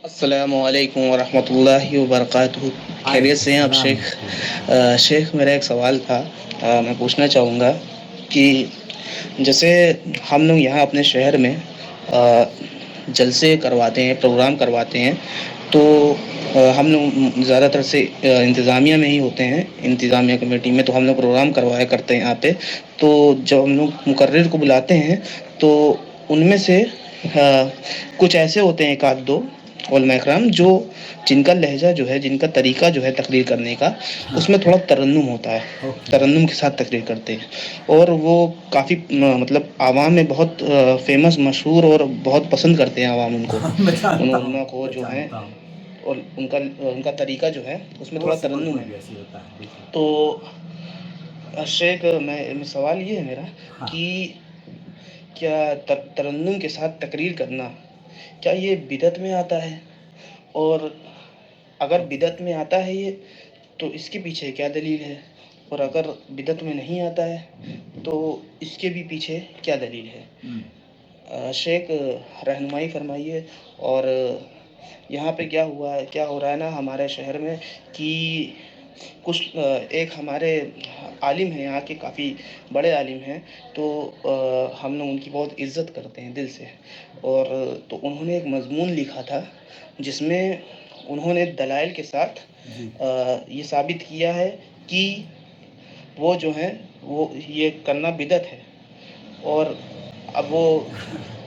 السلام علیکم ورحمۃ اللہ وبرکاتہ. خیریت سے ہیں آپ السلام شیخ؟ ورحمۃ اللہ۔ شیخ میرا ایک سوال تھا. میں پوچھنا چاہوں گا کہ جیسے ہم لوگ یہاں اپنے شہر میں جلسے کرواتے ہیں، پروگرام کرواتے ہیں، تو ہم لوگ زیادہ تر سے انتظامیہ میں ہی ہوتے ہیں، انتظامیہ کمیٹی میں. تو ہم لوگ پروگرام کروایا کرتے ہیں یہاں پہ. تو جب ہم لوگ مقرر کو بلاتے ہیں تو ان میں سے کچھ ایسے ہوتے ہیں، ایک آدھ دو علماء اکرام، جن کا لہجہ جو ہے، جن کا طریقہ جو ہے تقریر کرنے کا، ہاں، اس میں تھوڑا ترنم ہوتا ہے. اوکے، ترنم کے ساتھ تقریر کرتے ہیں، اور وہ کافی مطلب عوام میں بہت فیمس، مشہور، اور بہت پسند کرتے ہیں عوام ان کو، میں ان جانتا ہوں، علماء کو میں جو ہیں. جانتا ہوں۔ اور ان کا طریقہ جو ہے اس میں وہ تھوڑا سپر ترنم کوئی ہے. بھی ایسی ہوتا ہے، بالکل۔ تو شیخ میں سوال یہ ہے میرا ہاں، کہ کیا ترنم کے ساتھ تقریر کرنا، کیا یہ بدعت میں آتا ہے؟ اور اگر اوکے، بدعت میں آتا ہے یہ، تو اس کے پیچھے کیا دلیل ہے؟ اور اگر بدعت میں نہیں آتا ہے تو اس کے بھی پیچھے کیا دلیل ہے؟ ہم، شیخ رہنمائی فرمائیے. اور یہاں پہ کیا ہو رہا ہے نا ہمارے شہر میں، کہ کچھ ایک ہمارے عالم ہیں، یہاں کے کافی بڑے عالم ہیں. تو ہم لوگ ان کی بہت عزت کرتے ہیں دل سے. اور تو انہوں نے ایک مضمون لکھا تھا جس میں انہوں نے دلائل کے ساتھ جی، یہ ثابت کیا ہے کہ وہ جو ہیں وہ یہ کرنا بدعت ہے. اور اب وہ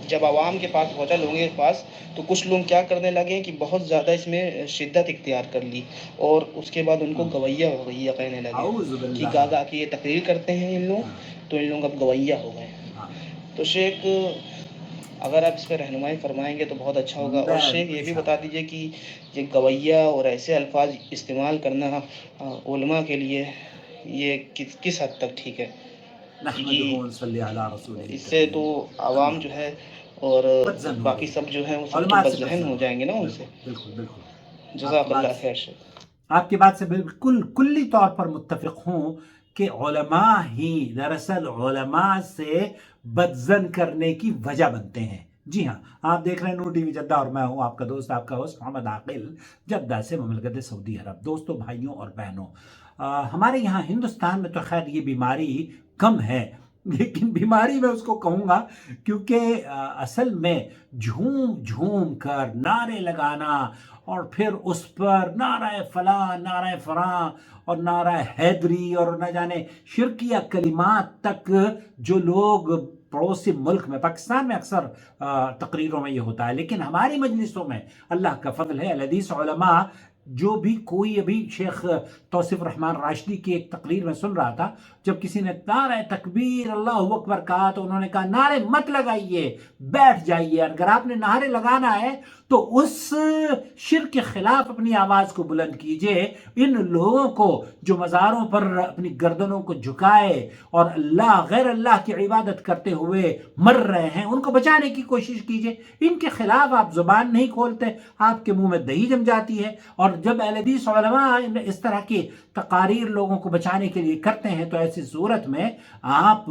جب عوام کے پاس پہنچا، لوگوں کے پاس، تو کچھ لوگ کیا کرنے لگے کہ بہت زیادہ اس میں شدت اختیار کر لی، اور اس کے بعد ان کو ہم، گویہ گویہ کہنے لگے اعوذ کہ باللہ۔ گا کے یہ تقریر کرتے ہیں ان ہاں، لوگ، تو ان لوگ اب گویہ ہو گئے. ہاں، تو شیخ اگر آپ اس پہ رہنمائی فرمائیں گے تو بہت اچھا ہوگا. اور میں شیخ یہ بھی بتا انشاءاللہ۔ دیجیے کہ یہ گویہ اور ایسے الفاظ استعمال کرنا علماء کے لیے یہ کس حد تک ٹھیک ہے؟ نحمدہ کیونکہ ونصلی علی رسولہ اس سے تو الکریم۔ عوام اما جو ہے بعد، اور بدزن ہو باقی گئی، سب جو ہیں وہ سب تو علماء سے بدذہن بدزن ہو ہو گئی، جائیں گے نا ان سے. بالکل، بالکل، بالکل۔ آپ کی جزاک بات اللہ خیر شیخ. آپ کی بات سے بالکل کلی طور پر متفق ہوں کہ علماء ہی دراصل علماء سے بدزن کرنے کی وجہ بنتے ہیں۔ جی ہاں، آپ دیکھ رہے ہیں نور ٹی وی جدہ، اور میں ہوں آپ کا دوست، آپ کا ہوسٹ محمد عاقل، جدہ سے، مملکت سعودی عرب۔ دوستوں، بھائیوں اور بہنوں، ہمارے یہاں ہندوستان میں تو خیر یہ بیماری کم ہے، لیکن بیماری میں اس کو کہوں گا کیونکہ اصل میں جھوم جھوم کر نعرے لگانا، اور پھر اس پر نعرہ فلاں، نعرہ فلاں، اور نعرہ حیدری، اور نہ جانے شرکیہ کلمات تک، جو لوگ پڑوسی ملک میں، پاکستان میں اکثر تقریروں میں یہ ہوتا ہے، لیکن ہماری مجلسوں میں اللہ کا فضل ہے، الحدیث علماء، جو بھی کوئی، ابھی شیخ توصیف الرحمن راشدی کی ایک تقریر میں سن رہا تھا، جب کسی نے نعرہ تکبیر اللہ اکبر کہا تو انہوں نے کہا نعرے مت لگائیے، بیٹھ جائیے، اگر آپ نے نعرے لگانا ہے تو اس شرک کے خلاف اپنی آواز کو بلند کیجئے. ان لوگوں کو جو مزاروں پر اپنی گردنوں کو جھکائے اور غیر اللہ کی عبادت کرتے ہوئے مر رہے ہیں، ان کو بچانے کی کوشش کیجئے. ان کے خلاف آپ زبان نہیں کھولتے، آپ کے منہ میں دہی جم جاتی ہے. اور جب اہل حدیث علماء اس طرح کی تقاریر لوگوں کو بچانے کے لیے کرتے ہیں تو ایسی صورت میں آپ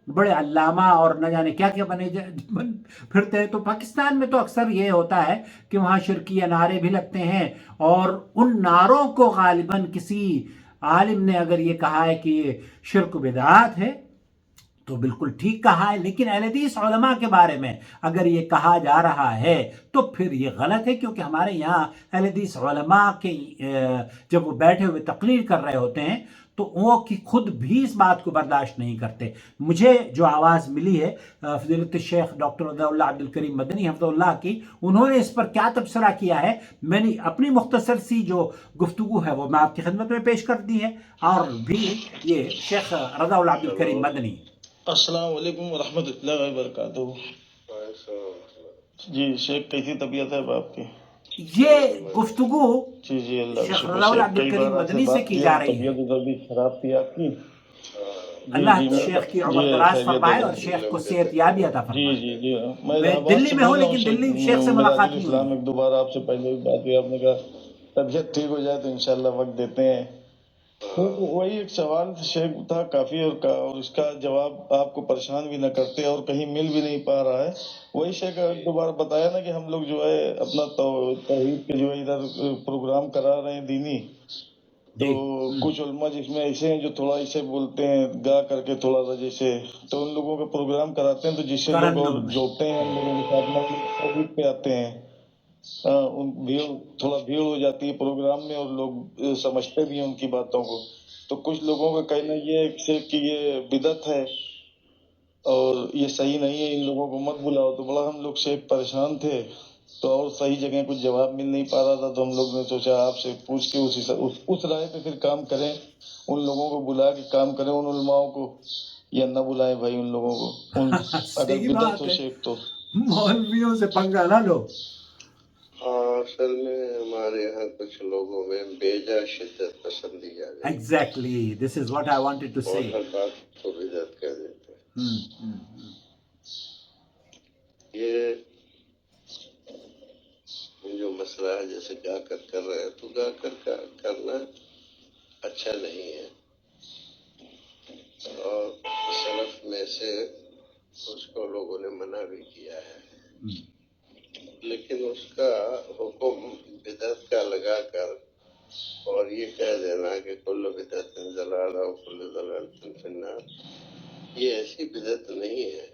بڑے علامہ اور نہ جانے کیا کیا بن پھرتے ہیں. تو پاکستان میں تو اکثر یہ ہوتا ہے کہ وہاں شرکیہ نعرے بھی لگتے ہیں، اور ان نعروں کو غالباً کسی عالم نے اگر یہ کہا ہے کہ یہ شرک و بدعات ہے تو بالکل ٹھیک کہا ہے، لیکن اہل حدیث علماء کے بارے میں اگر یہ کہا جا رہا ہے تو پھر یہ غلط ہے، کیونکہ ہمارے یہاں اہل حدیث علماء کے جب وہ بیٹھے ہوئے تقریر کر رہے ہوتے ہیں تو وہ خود بھی اس بات کو برداشت نہیں کرتے. مجھے جو آواز ملی ہے فضیلت الشیخ ڈاکٹر رضا اللہ عبد الکریم مدنی حفظہ اللہ کی، انہوں نے اس پر کیا تبصرہ کیا ہے، میں نے اپنی مختصر سی جو گفتگو ہے وہ میں آپ کی خدمت میں پیش کر دی ہے، اور بھی یہ شیخ رضا اللہ عبد الکریم مدنی. السلام علیکم ورحمۃ اللہ وبرکاتہ. جی شیخ، کیسی طبیعت ہے اب آپ کی؟ یہ گفتگو جی جی، اللہ کا شیخ شکر. رضا اللہ شیخ عبد کئی بار الکریم آپ سے مدنی سے بات کی کی ہے، جا رہی ہے. طبیعت ادھر بھی خراب تھی آپ کی. جی اللہ جی شیخ کی جی عمر دراز خیریت فرمائے ہے. اور شیخ کو صحت یابی عطا جی فرمائے. جی جی، میں الہ میں آباد دلی سے میں ہوں بول رہا ہوں لیکن شیخ. دلی شیخ سے مراج ملاقات نہیں الاسلام، ہوئی. ایک دو بار آپ سے پہلے بھی بات ہوئی، آپ نے کہا طبیعت ٹھیک ہو جائے تو انشاءاللہ وقت دیتے ہیں. تو وہی ایک سوال شیخ تھا کافی، اور اس کا جواب آپ کو پریشان بھی نہ کرتے اور کہیں مل بھی نہیں پا رہا ہے. وہی شیخ دوبارہ بتایا نا کہ ہم لوگ جو ہے اپنا توحید کے جو ہے ادھر پروگرام کرا رہے ہیں دینی. تو جی کچھ علماء جس میں ایسے ہیں جو تھوڑا اسے بولتے ہیں گا کر کے تھوڑا سا جیسے، تو ان لوگوں کا پروگرام کراتے ہیں تو جس سے لوگ اور ترنم میں جوڑتے ہیں ہم لوگوں کے ساتھ میں توحید پہ آتے ہیں. بھیڑ تھوڑا بھیڑ ہو جاتی ہے پروگرام میں اور لوگ سمجھتے بھی ہیں ان کی باتوں کو. تو کچھ لوگوں کا کہنا یہ ہے کہ یہ بدعت ہے اور یہ صحیح نہیں ہے، ان لوگوں کو مت بلاؤ. تو بڑا ہم لوگ سے پریشان تھے، تو اور صحیح جگہ کچھ جواب مل نہیں پا رہا تھا، تو ہم لوگ نے سوچا آپ سے پوچھ کے اس رائے پہ پھر کام کریں، ان لوگوں کو بلا کے کام کریں، ان علماؤں کو، یا نہ بلائیں بھائی ان لوگوں کو. اگر صحیح بدعت بات ہو ہے، شیخ تو. مولویوں سے پنگا نہ لو. اصل میں ہمارے یہاں کچھ لوگوں میں بیجا شدت پسندی آ گئی exactly this is what I wanted to اور سے. ہر بات کو بدعت کہہ دیتے ہیں. یہ جو مسئلہ ہے جیسے گا کر رہے ہیں تو گا کر کرنا اچھا نہیں ہے، اور سلف میں سے اس کو لوگوں نے منع بھی کیا ہے، لیکن اس کا حکم بدعت کا لگا کر اور یہ کہہ دینا کہ کل بدعت ضلالہ و کل ضلالۃ فی النار، یہ ایسی بدعت نہیں ہے،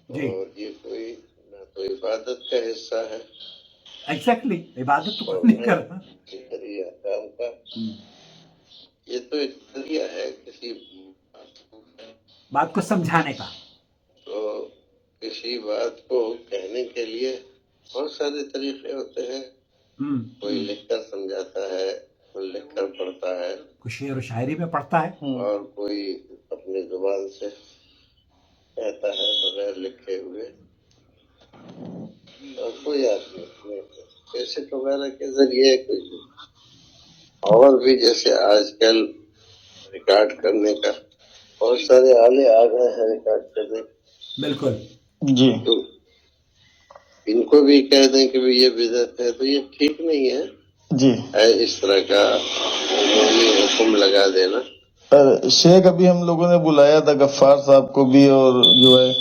جی اور یہ کوئی نہ تو عبادت کا حصہ ہے ایگزیکٹلی، عبادت تو اور کوئی نہیں نہ کر رہا. شرعی احکام کا. یہ تو ایک ذریعہ ہے کسی بات کو سمجھانے کا. تو کسی بات کو کہنے کے لیے بہت سارے طریقے ہوتے ہیں. کوئی لکھ کر سمجھاتا ہے، کوئی لکھ کر پڑھتا ہے، کوئی شعر و شاعری میں پڑھتا ہے. اور کوئی اپنی زبان سے کہتا ہے بغیر لکھے ہوئے، اور کوئی آدمی کیسٹ وغیرہ کے ذریعے کوئی، اور بھی جیسے آج کل ریکارڈ کرنے کا بہت سارے آلے آ گئے ہیں ریکارڈ کرنے. بالکل جی تو ان کو بھی کہہ دیں کہ یہ بدعت ہے تو یہ ٹھیک نہیں ہے. جی اس طرح کا عمومی حکم لگا دینا. شیخ ابھی ہم لوگوں نے بلایا تھا غفار صاحب کو بھی اور جو ہے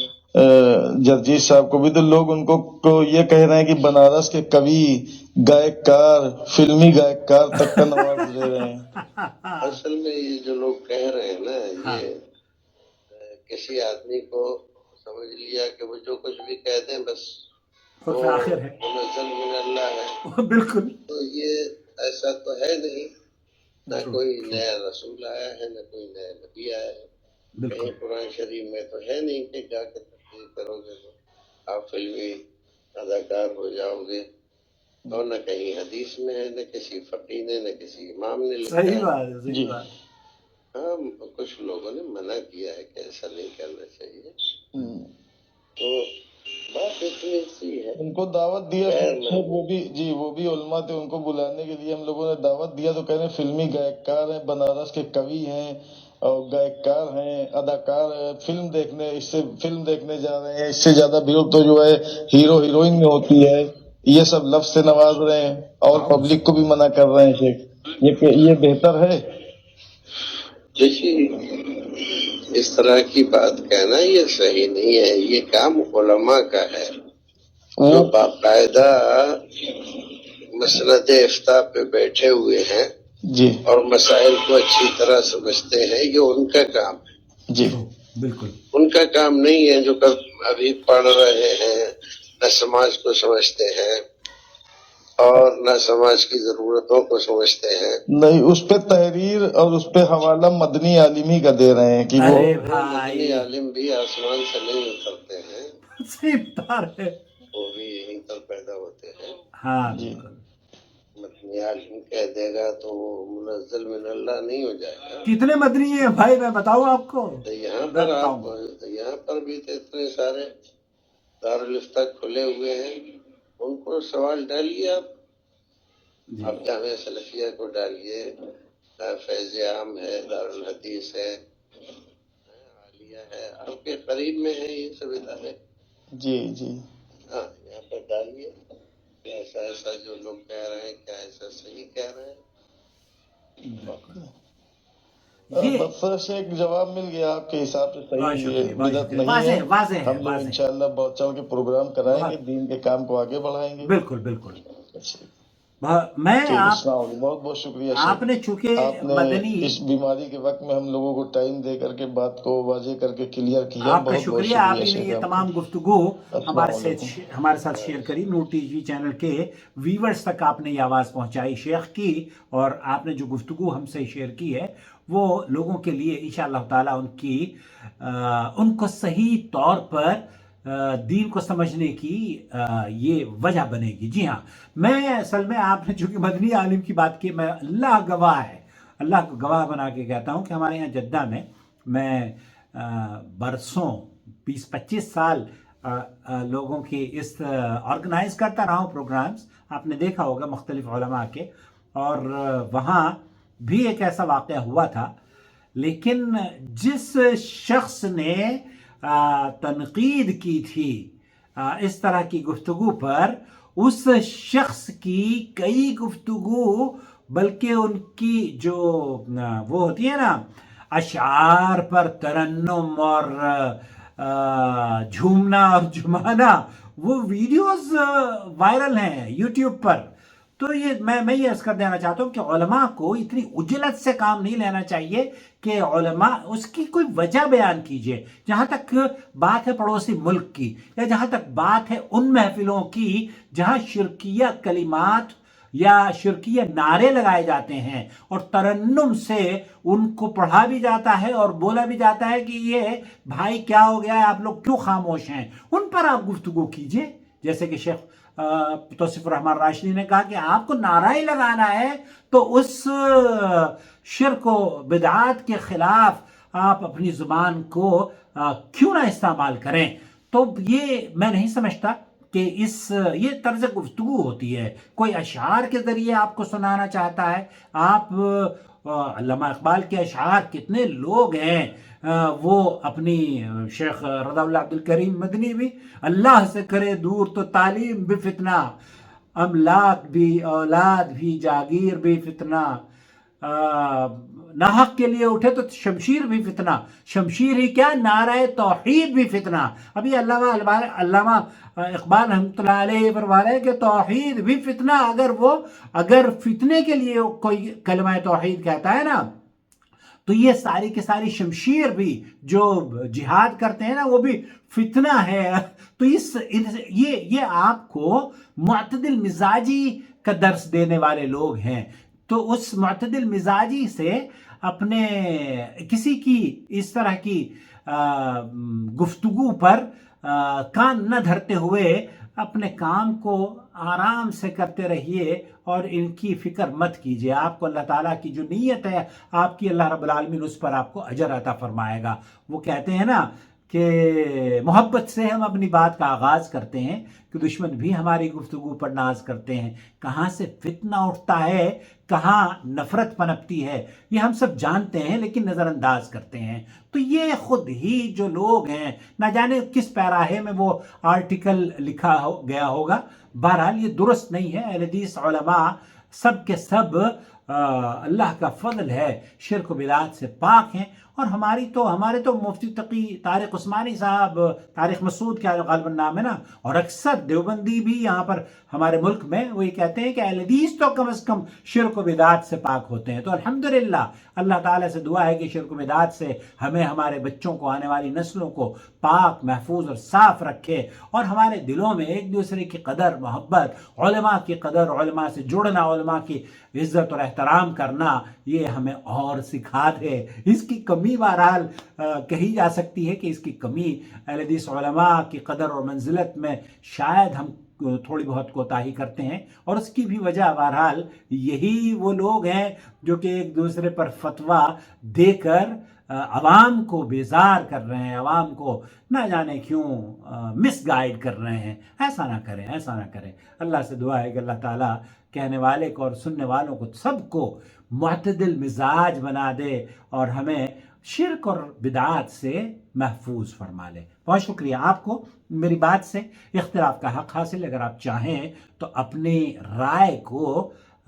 جرجیت صاحب کو بھی، تو لوگ ان کو یہ کہہ رہے ہیں کہ بنارس کے کوی، گائک کار، فلمی گائک کار تک کا نواز دے رہے ہیں. اصل میں یہ جو لوگ کہہ رہے ہیں نا، یہ کسی آدمی کو سمجھ لیا کہ وہ جو کچھ بھی کہہ دیں بس عرف وہ آخر ہے. منزل من اللہ ہے. بالکل تو یہ ایسا تو ہے نہیں، نہ کوئی نیا رسول آیا ہے نہ کوئی نیا نبی آیا ہے. کہیں قرآن شریف میں تو ہے نہیں کہ جا کے تقریر کرو گے تو آپ فلمی اداکار ہو جاؤ گے، اور نہ کہیں حدیث میں ہے، نہ کسی فقیر نے، نہ کسی امام نے لکھا صحیح ہے. بات ہے، صحیح بات. ہاں کچھ لوگوں نے منع کیا ہے کہ ایسا نہیں کرنا چاہیے. تو بات اتنی سی ہے. ان کو دعوت دیا وہ بھی، جی وہ بھی علماء تھے، ان کو بلانے کے لیے ہم لوگوں نے دعوت دیا تو کہہ رہے ہیں فلمی گائک کار ہیں، بنارس کے کوی ہیں اور گائک کار ہیں، اداکار ہیں، فلم دیکھنے جا رہے ہیں. اس سے زیادہ بھیڑ تو جو ہے ہیرو ہیروئن میں ہوتی ہے. یہ سب لفظ سے نواز رہے ہیں اور پبلک کو بھی منع کر رہے ہیں. شیخ یہ بہتر ہے؟ دیکھیے اس طرح کی بات کہنا یہ صحیح نہیں ہے. یہ کام علماء کا ہے جو باقاعدہ مسند افتاء پہ بیٹھے ہوئے ہیں جی اور مسائل کو اچھی طرح سمجھتے ہیں. یہ ان کا کام ہے، جی بالکل. ان کا کام نہیں ہے جو ابھی پڑھ رہے ہیں، نہ سماج کو سمجھتے ہیں اور نہ سماج کی ضرورتوں کو سمجھتے ہیں. نہیں، اس پہ تحریر اور اس پہ حوالہ مدنی عالم ہی کا دے رہے ہیں کہ وہ ارے مدنی بھائی عالم بھی آسمان سے نہیں اترتے ہیں، صحیح بات ہے. وہ بھی یہیں پر پیدا ہوتے ہیں. ہاں جی بالکل. مدنی عالم کہہ دے گا تو وہ منزل من اللہ نہیں ہو جائے گا. کتنے مدنی ہیں بھائی، میں بتاؤں آپ کو. تو یہاں میں پر بتاؤں گا. یہاں پر بھی تو اتنے سارے دارالفتہ کھلے ہوئے ہیں، ان کو سوال ڈالیے آپ. آپ جامعہ سلفیہ کو ڈالیے، فیض عام ہے، دارالحدیث ہے، عالیہ ہے، آپ کے قریب میں ہے یہ سب ادارے. جی جی ہاں یہاں پر ڈالیے ایسا ایسا جو لوگ کہہ رہے ہیں کیا ایسا صحیح کہہ رہے ہیں. یہ بس ایک جواب مل گیا آپ کے حساب سے بہت صحیح، شکریہ، یہ بہت بدعت شکریہ، نہیں ہے. واضح ہے، ہم لوگ واضح ہے، انشاءاللہ بہت چڑھ کے پروگرام کرائیں گے، بہت دین کے کام کو آگے بڑھائیں گے. بالکل بالکل. میں ٹھیک، آپ السلام علیکم، بہت بہت شکریہ آپ نے شیخ. چونکہ آپ نے مدنی، اس بیماری کے وقت میں ہم لوگوں کو ٹائم دے کر کے بات کو واضح کر کے کلیئر کیا. آپ کا بہت بہت شکریہ، آپ شکریہ ہی نے شیخ یہ آپ کا. تمام گفتگو السلام علیکم. ہمارے ساتھ شیئر کری. نور ٹی وی چینل کے ویورز تک آپ نے یہ آواز پہنچائی شیخ کی، اور آپ نے جو گفتگو ہم سے شیئر کی ہے وہ لوگوں کے لیے انشاءاللہ تعالی ان کو صحیح طور پر دین کو سمجھنے کی یہ وجہ بنے گی. جی ہاں، میں اصل میں آپ نے چونکہ مدنی عالم کی بات کی، میں اللہ گواہ ہے، اللہ کو گواہ بنا کے کہتا ہوں کہ ہمارے یہاں جدہ میں برسوں 20-25 سال لوگوں کی اس آرگنائز کرتا رہا ہوں پروگرامز. آپ نے دیکھا ہوگا مختلف علماء کے، اور وہاں بھی ایک ایسا واقعہ ہوا تھا. لیکن جس شخص نے تنقید کی تھی اس طرح کی گفتگو پر، اس شخص کی کئی گفتگو، بلکہ ان کی جو وہ ہوتی ہے نا اشعار پر ترنم اور جھومنا اور جھمانا، وہ ویڈیوز وائرل ہیں یوٹیوب پر. تو یہ میں یہ عرض کر دینا چاہتا ہوں کہ علماء کو اتنی عجلت سے کام نہیں لینا چاہیے کہ علماء اس کی کوئی وجہ بیان کیجئے. جہاں تک بات ہے پڑوسی ملک کی، یا جہاں تک بات ہے ان محفلوں کی جہاں شرکیہ کلمات یا شرکیہ نعرے لگائے جاتے ہیں اور ترنم سے ان کو پڑھا بھی جاتا ہے اور بولا بھی جاتا ہے کہ یہ بھائی کیا ہو گیا ہے، آپ لوگ کیوں خاموش ہیں، ان پر آپ گفتگو کیجئے. جیسے کہ شیخ توصیف الرحمن راشدی نے کہا کہ آپ کو نعرہ ہی لگانا ہے تو اس شرک و بدعات کے خلاف آپ اپنی زبان کو کیوں نہ استعمال کریں. تو یہ میں نہیں سمجھتا کہ یہ طرز گفتگو ہوتی ہے. کوئی اشعار کے ذریعے آپ کو سنانا چاہتا ہے. آپ علامہ اقبال کے اشعار، کتنے لوگ ہیں وہ اپنی شیخ رضا اللہ عبد الکریم مدنی بھی، اللہ سے کرے دور تو تعلیم بھی فتنہ، املاک بھی اولاد بھی جاگیر بھی فتنہ، ناحق کے لیے اٹھے تو شمشیر بھی فتنہ، شمشیر ہی کیا نعرہ توحید بھی فتنہ. ابھی علامہ اقبال رحمۃ اللہ علیہ فرما رہے ہیں کہ توحید بھی فتنہ. اگر فتنے کے لیے کوئی کلمہ توحید کہتا ہے نا، تو یہ ساری کی ساری شمشیر بھی جو جہاد کرتے ہیں نا وہ بھی فتنہ ہے. تو یہ آپ کو معتدل مزاجی کا درس دینے والے لوگ ہیں. تو اس معتدل مزاجی سے اپنے کسی کی اس طرح کی گفتگو پر کان نہ دھرتے ہوئے اپنے کام کو آرام سے کرتے رہیے اور ان کی فکر مت کیجیے. آپ کو اللہ تعالیٰ کی جو نیت ہے آپ کی، اللہ رب العالمین اس پر آپ کو اجر عطا فرمائے گا. وہ کہتے ہیں نا کہ محبت سے ہم اپنی بات کا آغاز کرتے ہیں کہ دشمن بھی ہماری گفتگو پر ناز کرتے ہیں. کہاں سے فتنہ اٹھتا ہے، کہاں نفرت پنپتی ہے، یہ ہم سب جانتے ہیں لیکن نظر انداز کرتے ہیں. تو یہ خود ہی جو لوگ ہیں، نہ جانے کس پیراہے میں وہ آرٹیکل لکھا گیا ہوگا. بہرحال یہ درست نہیں ہے. اہل حدیث علماء سب کے سب اللہ کا فضل ہے شرک و بدعات سے پاک ہیں. اور ہمارے تو مفتی تقی طارق عثمانی صاحب، طارق مسعود کیا غالباً نام ہے نا، اور اکثر دیوبندی بھی یہاں پر ہمارے ملک میں وہ یہ کہتے ہیں کہ اہل حدیث تو کم از کم شرک و بدعات سے پاک ہوتے ہیں. تو الحمدللہ اللہ تعالیٰ سے دعا ہے کہ شرک و بدعات سے ہمیں، ہمارے بچوں کو، آنے والی نسلوں کو پاک، محفوظ اور صاف رکھے، اور ہمارے دلوں میں ایک دوسرے کی قدر، محبت، علماء کی قدر، علماء سے جڑنا، علماء کی عزت اور احترام کرنا، یہ ہمیں اور سکھا دے. اس کی کمی بہرحال کہی جا سکتی ہے کہ اس کی کمی اہل حدیث علماء کی قدر اور منزلت میں شاید ہم تھوڑی بہت کوتاہی کرتے ہیں، اور اس کی بھی وجہ بہرحال یہی وہ لوگ ہیں جو کہ ایک دوسرے پر فتویٰ دے کر عوام کو بیزار کر رہے ہیں، عوام کو نہ جانے کیوں مس گائیڈ کر رہے ہیں. ایسا نہ کریں، ایسا نہ کریں. اللہ سے دعا ہے کہ اللہ تعالیٰ کہنے والے کو اور سننے والوں کو سب کو معتدل مزاج بنا دے اور ہمیں شرک اور بدعات سے محفوظ فرما لے. بہت شکریہ. آپ کو میری بات سے اختلاف کا حق حاصل. اگر آپ چاہیں تو اپنی رائے کو